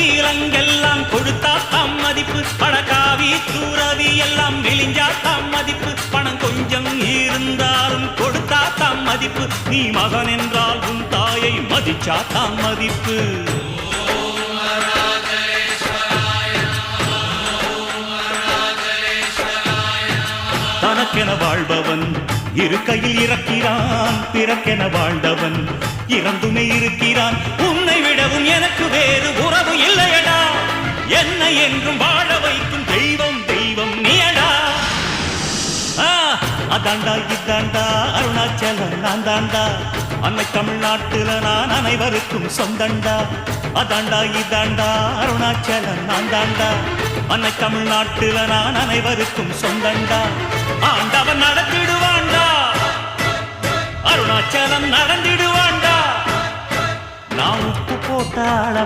நீலங்கெல்லாம் கொடுத்தா தாம் மதிப்பு, பணக்காவி தூரவி எல்லாம் மெலிஞ்சா தாம் மதிப்பு, பணம் கொஞ்சம் இருந்தாலும் கொடுத்தா தாம் மதிப்பு, நீ மகன் என்றால் உன் தாயை மதிச்சா தாம் மதிப்பு. தனக்கென வாழ்பவன் இருக்கையில் இறக்கிறான், பிறக்கென வாழ்ந்தவன் இறந்துமே இருக்கிறான். உன்னை விடவும் எனக்கு வேறு உறவு இல்லையடா, என்னை என்றும் வாழ வைக்கும் தெய்வம் தெய்வம் நீயடா. அதாண்டா இதாண்டா அருணாச்சலம் நான் தாண்டா, அன்னை தமிழ்நாட்டுல நான் அனைவருக்கும் சொந்தண்டா. அதாண்டா இதாண்டா அருணாச்சலம் நான் தாண்டா, அன்னை தமிழ்நாட்டுல நான் அனைவருக்கும் சொந்தண்டா. ஆண்டவன் நடத்திடுவாண்டா, அருணாச்சலம் நடந்திடுவாண்டா. நான் உப்பு போட்டாள